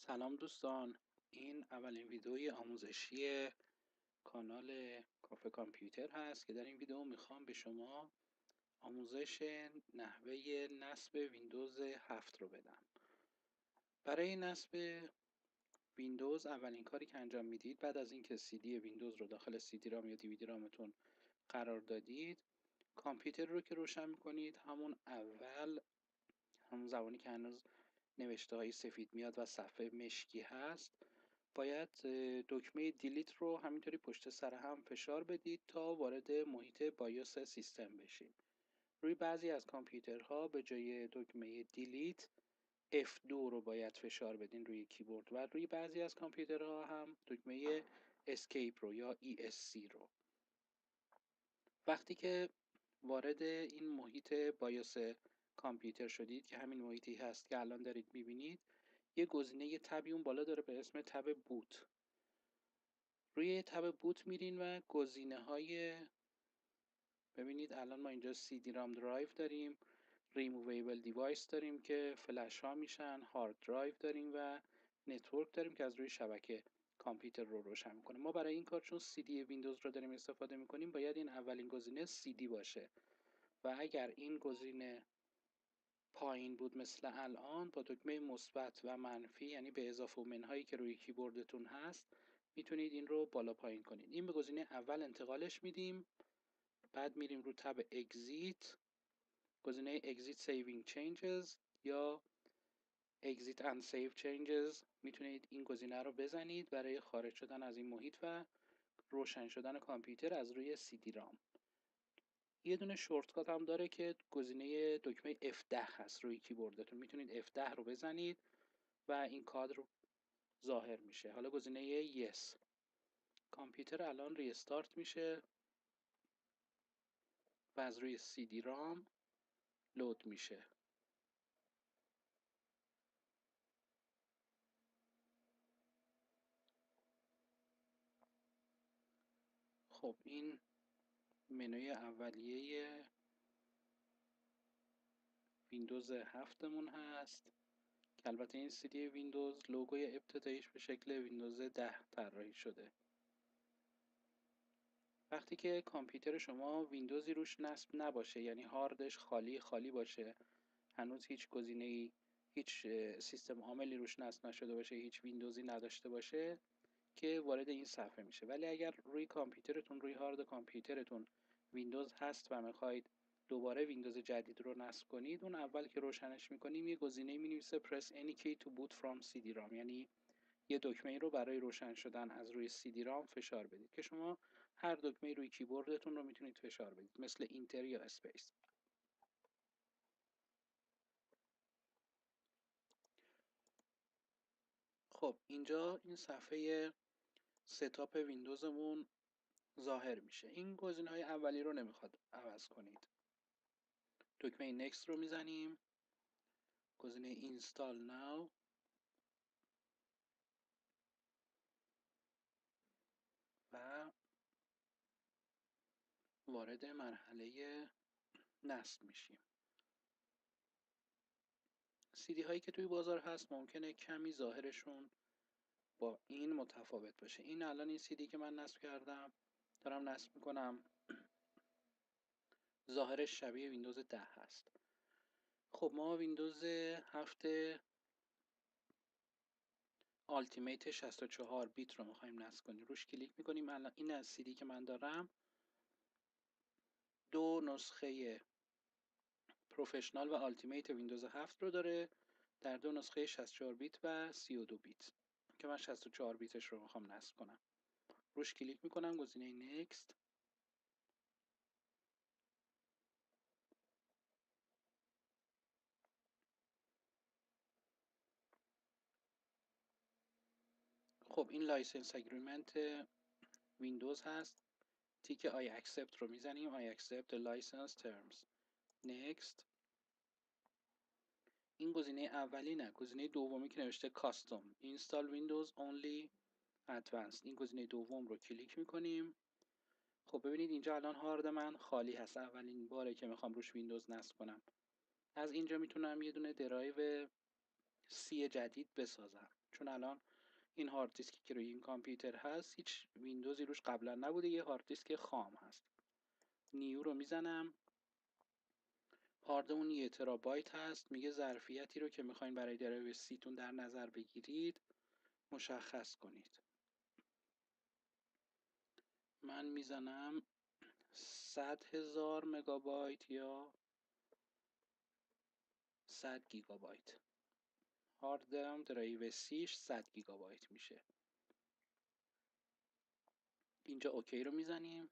سلام دوستان، این اولین ویدئوی آموزشی کانال کافه کامپیوتر هست که در این ویدئو میخوام به شما آموزش نحوه نصب ویندوز 7 رو بدم. برای نصب ویندوز اولین کاری که انجام میدید بعد از اینکه CD ویندوز رو داخل CD رام یا DVD رامتون قرار دادید، کامپیوتر رو که روشن میکنید همون زمانی که هنوز نوشته های سفید میاد و صفحه مشکی هست، باید دکمه دیلیت رو همینطوری پشت سر هم فشار بدید تا وارد محیط بایوس سیستم بشید. روی بعضی از کامپیوترها به جای دکمه دیلیت F2 رو باید فشار بدین روی کیبورد و روی بعضی از کامپیوترها هم دکمه اسکیپ رو یا ESC رو. وقتی که وارد این محیط بایوس کامپیوتر شدید که همین محیطی هست که الان دارید میبینید، یه گزینه تبی اون بالا داره به اسم تب بوت. روی تب بوت میرین و گزینه های ببینید الان ما اینجا CD رام درایو داریم، ریموویبل دیوایس داریم که فلش ها میشن، هارد درایو داریم و نتورک داریم که از روی شبکه کامپیوتر رو روشن میکنه. ما برای این کار چون CD ویندوز رو داریم استفاده میکنیم باید این اولین گزینه CD باشه و اگر این گزینه پایین بود مثل الان با دکمه مثبت و منفی، یعنی به اضافه و منهایی که روی کیبوردتون هست، میتونید این رو بالا پایین کنید. این به گزینه اول انتقالش میدیم، بعد میریم رو تب اگزیت، گزینه اگزیت سیوینگ چینجز یا اگزیت اند سیو چینجز، میتونید این گزینه رو بزنید برای خارج شدن از این محیط و روشن شدن کامپیوتر از روی CD رام. یه دونه شورتکات هم داره که گزینه دکمه F10 هست روی کیبوردتون، میتونید F10 رو بزنید و این کادر ظاهر میشه. حالا گزینه Yes. کامپیوتر الان ریستارت میشه و از روی CD رام لود میشه. خب این منوی اولیه ویندوز 7 مون هست که البته این CD ویندوز لوگوی ابتداییش به شکل ویندوز 10 طراحی شده. وقتی که کامپیوتر شما ویندوزی روش نصب نباشه، یعنی هاردش خالی باشه، هنوز هیچ گزینه‌ای، هیچ سیستم عاملی روش نصب نشده باشه، هیچ ویندوزی نداشته باشه، که وارد این صفحه میشه. ولی اگر روی کامپیوترتون، روی هارد کامپیوترتون ویندوز هست و میخواید دوباره ویندوز جدید رو نصب کنید، اون اول که روشنش میکنیم یه گزینه مینویسه press any key to boot from CD ROM، یعنی یه دکمه رو برای روشن شدن از روی CD رام فشار بدید که شما هر دکمه روی کیبوردتون رو میتونید فشار بدید، مثل اینتر یا اسپیس. خب اینجا این صفحه ستاپ ویندوزمون ظاهر میشه. این گزینه‌های اولی رو نمیخواد عوض کنید. دکمه نکست رو میزنیم، گزینه اینستال ناو و وارد مرحله نصب میشیم. CD هایی که توی بازار هست ممکنه کمی ظاهرشون با این متفاوت باشه. این الان این CD که من نصب کردم، دارم نصب میکنم، ظاهرش شبیه ویندوز 10 هست. خب ما ویندوز 7 آلتیمیت 64 بیت رو میخوایم نصب کنیم. روش کلیک میکنیم. الان این از CD که من دارم دو نسخه پروفشنال و آلتیمیت ویندوز 7 رو داره، در دو نسخه 64 بیت و 32 بیت که من 64 بیتش رو میخوام نصب کنم. روش کلیک میکنم، گزینه نکست. خب این لایسنس اگریمنت ویندوز هست. تیک I accept رو میزنیم. I accept the license terms. next. این گزینه اولی نه، گزینه دومی که نوشته custom install windows only advanced، این گزینه دوم رو کلیک میکنیم. خب ببینید اینجا الان هارد من خالی هست، اولین باره که میخوام روش ویندوز نصب کنم. از اینجا میتونم یه دونه درایو C جدید بسازم. چون الان این هارد دیسکی که روی این کامپیوتر هست هیچ ویندوزی روش قبلا نبوده، یه هارد دیسک خام هست. نیو رو میزنم. هاردمون 1 ترابایت هست. میگه ظرفیتی رو که میخواین برای درایو سیتون در نظر بگیرید مشخص کنید. من میزنم 100,000 مگابایت یا 100 گیگابایت. هاردم درایو سیش 100 گیگابایت میشه. اینجا اوکی رو میزنیم.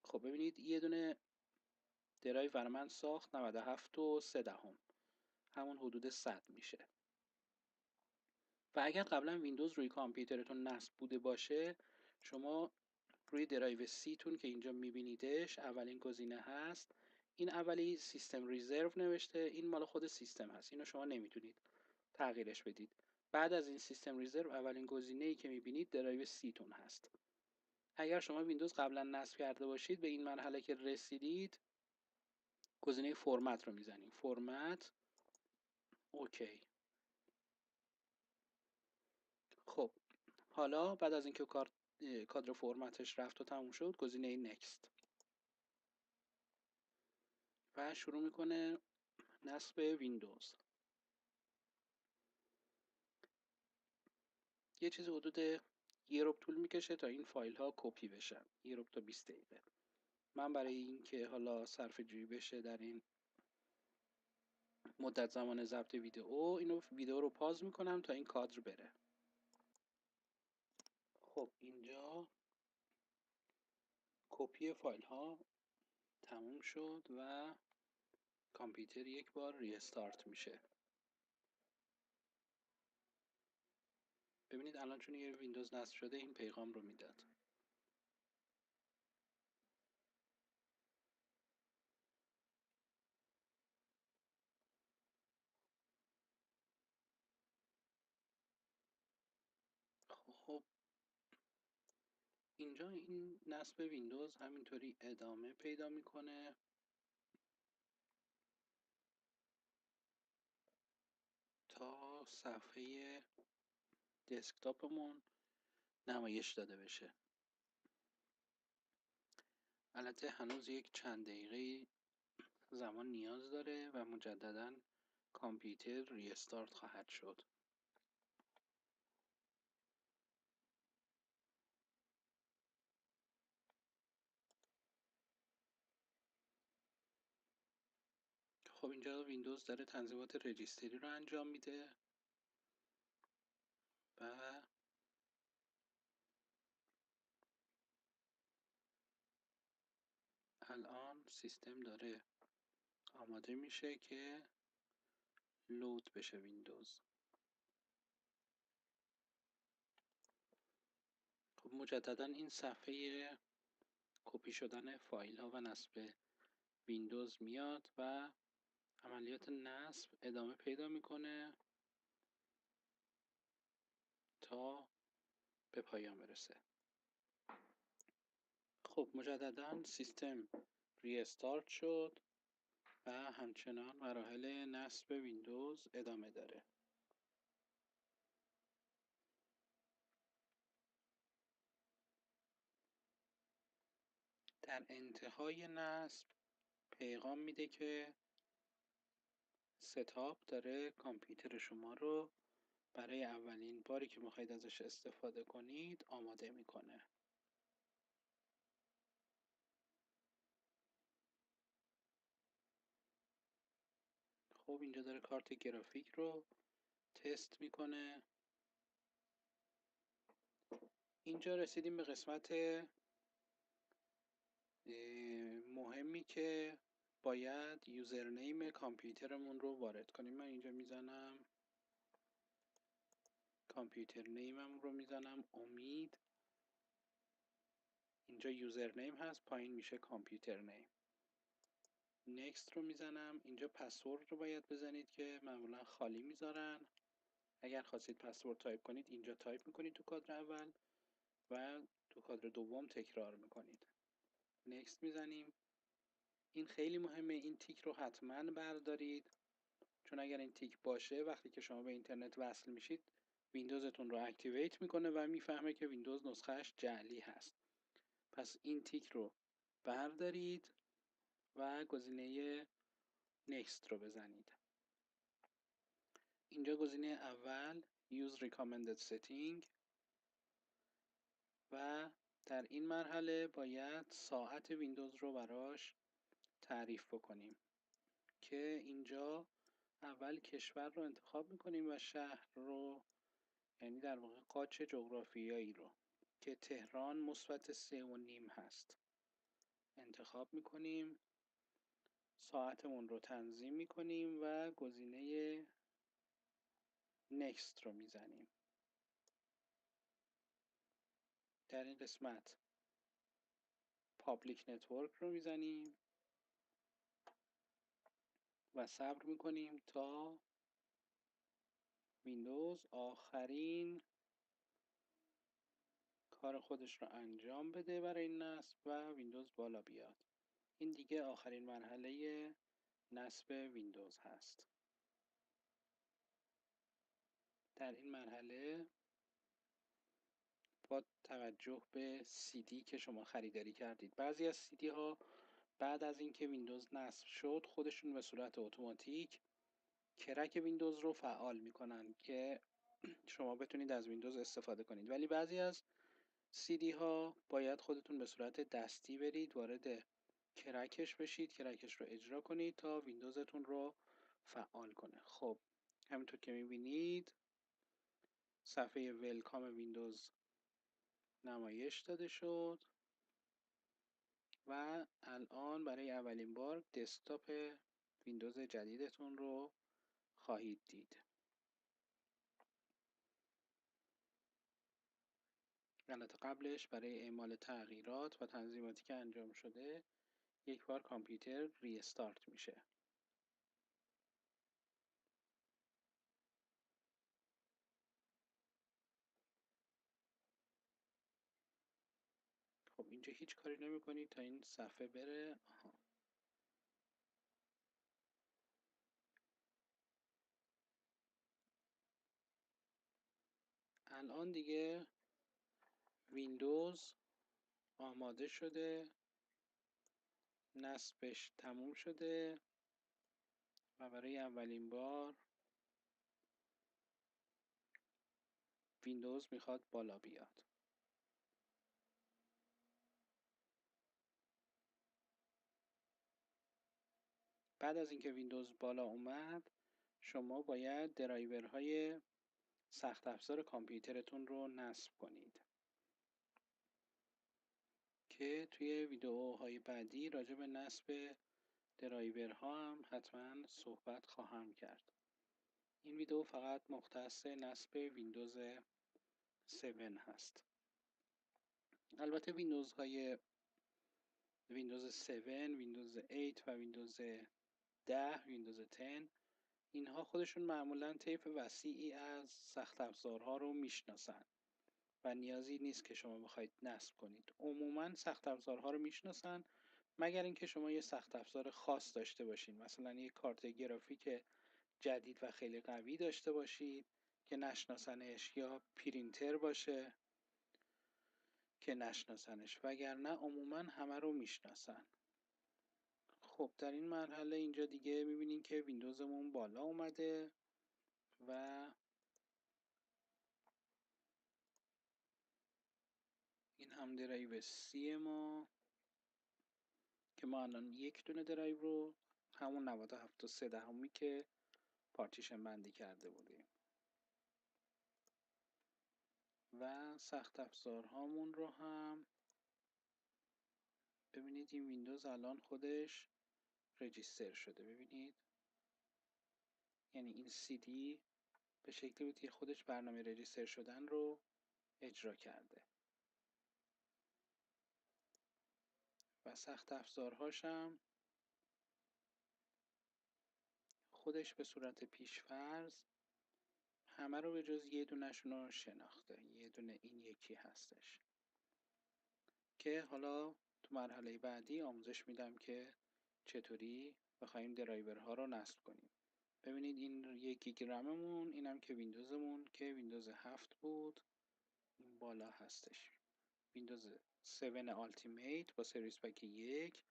خب ببینید یه دونه درایو برای من ساخت 97.3 همون حدود 100 میشه. و اگر قبلا ویندوز روی کامپیوترتون نصب بوده باشه، شما روی درایو سیتون که اینجا میبینیدش اولین گزینه هست، این اولی سیستم ریزرو نوشته، این مال خود سیستم هست، اینو شما نمیتونید تغییرش بدید. بعد از این سیستم ریزرو اولین گزینه‌ای که میبینید درایو سیتون هست. اگر شما ویندوز قبلا نصب کرده باشید، به این مرحله که رسیدید گزینه فرمت رو میزنید. فرمت، اوکی. خب حالا بعد از اینکه کادر فرمتش رفت و تموم شد، گزینه نکست و شروع میکنه نصب ویندوز. یه چیز حدود یه ربع طول میکشه تا این فایل ها کپی بشن، یه ربع تا 20 دقیقه. من برای اینکه حالا صرفه جویی بشه در این مدت زمان ضبط ویدیو رو پاز میکنم تا این کادر بره. خب اینجا کپی فایل ها تموم شد و کامپیوتر یک بار ریستارت میشه. ببینید الان چون یه ویندوز نصب شده این پیغام رو میداد. خب اینجا این نصب ویندوز همینطوری ادامه پیدا میکنه تا صفحه دسکتاپمون نمایش داده بشه. البته هنوز یک چند دقیقه زمان نیاز داره و مجددا کامپیوتر ریستارت خواهد شد. خب اینجا ویندوز داره تنظیمات رجیستری رو انجام میده و الان سیستم داره آماده میشه که لود بشه ویندوز. خب مجددا این صفحه کپی شدن فایل ها و نصب ویندوز میاد و عملیات نصب ادامه پیدا میکنه تا به پایان برسه. خب مجددا سیستم ریستارت شد و همچنان مراحل نصب ویندوز ادامه داره. در انتهای نصب پیغام میده که ستاپ داره کامپیوتر شما رو برای اولین باری که میخواید ازش استفاده کنید آماده میکنه. خب اینجا داره کارت گرافیک رو تست میکنه. اینجا رسیدیم به قسمت مهمی که باید یوزرنیم کامپیوترمون رو وارد کنیم. من اینجا میزنم کامپیوتر نیمم رو میزنم امید. اینجا یوزرنیم هست، پایین میشه کامپیوتر نیم. نکست رو میزنم. اینجا پسورد رو باید بزنید که معمولا خالی میذارن. اگر خواستید پسورد تایپ کنید اینجا تایپ میکنید تو کادر اول و تو کادر دوم تکرار میکنید. نکست میزنیم. این خیلی مهمه، این تیک رو حتما بردارید چون اگر این تیک باشه وقتی که شما به اینترنت وصل میشید ویندوزتون رو اکتیویت میکنه و میفهمه که ویندوز نسخهش جعلی هست. پس این تیک رو بردارید و گزینه Next رو بزنید. اینجا گزینه اول Use Recommended Setting و در این مرحله باید ساعت ویندوز رو براش تعریف بکنیم که اینجا اول کشور رو انتخاب میکنیم و شهر رو، یعنی در واقع قاچ جغرافیایی رو که تهران -3.5 هست انتخاب میکنیم. ساعتمون رو تنظیم میکنیم و گزینه Next رو میزنیم. در این قسمت Public Network رو میزنیم و صبر میکنیم تا ویندوز آخرین کار خودش رو انجام بده برای این نصب و ویندوز بالا بیاد. این دیگه آخرین مرحله نصب ویندوز هست. در این مرحله با توجه به CD که شما خریداری کردید، بعضی از CD ها بعد از اینکه ویندوز نصب شد خودشون به صورت اتوماتیک کرک ویندوز رو فعال میکنن که شما بتونید از ویندوز استفاده کنید، ولی بعضی از CD ها باید خودتون به صورت دستی برید وارد کرکش بشید، کرکش رو اجرا کنید تا ویندوزتون رو فعال کنه. خب همینطور که میبینید صفحه ولکام ویندوز نمایش داده شد و الان برای اولین بار دسکتاپ ویندوز جدیدتون رو خواهید دید. البته قبلش برای اعمال تغییرات و تنظیماتی که انجام شده یک بار کامپیوتر ریستارت میشه. خب اینجا هیچ کاری نمی کنید تا این صفحه بره. الان دیگه ویندوز آماده شده، نصبش تموم شده و برای اولین بار ویندوز میخواد بالا بیاد. بعد از اینکه ویندوز بالا اومد شما باید درایورهای سخت افزار کامپیوترتون رو نصب کنید که توی ویدیوهای بعدی راجع به نصب درایورها هم حتما صحبت خواهم کرد. این ویدیو فقط مختص نصب ویندوز 7 هست. البته ویندوز 7، ویندوز 8 و ویندوز 10، ویندوز 10 اینها خودشون معمولا طیف وسیعی از سخت افزارها رو میشناسن و نیازی نیست که شما بخواید نصب کنید. عموما سخت افزارها رو میشناسن مگر اینکه شما یه سخت افزار خاص داشته باشین، مثلا یه کارت گرافیک جدید و خیلی قوی داشته باشید که نشناسنش، یا پرینتر باشه که نشناسنش، وگرنه عموما همه رو میشناسن. خب در این مرحله اینجا دیگه میبینین که ویندوزمون بالا اومده و این هم درایو سی ما که ما الان یک دونه درایو رو همون 97.3 که پارتیشن بندی کرده بودیم و سخت افزارهامون رو هم ببینید. این ویندوز الان خودش رجیستر شده، ببینید، یعنی این CD به شکلی بود که خودش برنامه رجیستر شدن رو اجرا کرده و سخت افزارهاش هم خودش به صورت پیشفرض همه رو به جز یه دونشون رو شناخته. یه دونه این یکی هستش که حالا تو مرحله بعدی آموزش میدم که چطوری بخوایم درایورها رو نصب کنیم. ببینید این 1 گیگ رممون، اینم که ویندوزمون که ویندوز 7 بود، این بالا هستش. ویندوز 7 آلتیمیت با سرویس پک 1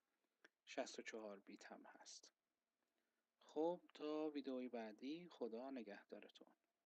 64 بیت هم هست. خب تا ویدئوی بعدی، خدا نگهدارتون.